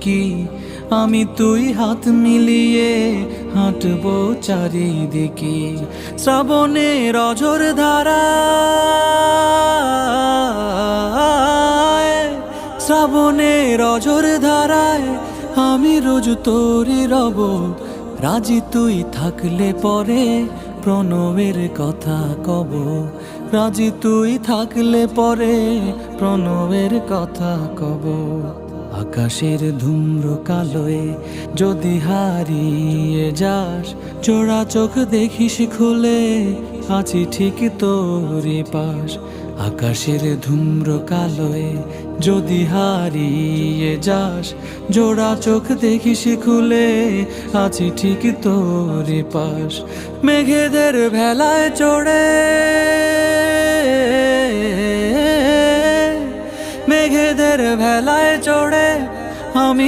কি আমি তুই হাত মিলিয়ে হাঁটবো চারিদিকে। শ্রাবণের অঝোর ধারায়, শ্রাবণের অঝোর ধারায় আমি রোজ তোরই রব। রাজি তুই থাকলে পরে প্রণবের কথা কব। রাজি তুই থাকলে পরে প্রণবের কথা কব। আকাশের ধূম্র কালোয় যদি হারিয়ে যাস, চোরা চোখ দেখিস খুলে আছি ঠিক তোরই পাশ। আকাশের ধূম্র কালোয় যদি হারিয়ে যাস, জোড়া চোখ দেখিস খুলে আছি ঠিক তোরই পাশ। মেঘেদের ভেলায় চড়ে, মেঘেদের ভেলায় চড়ে আমি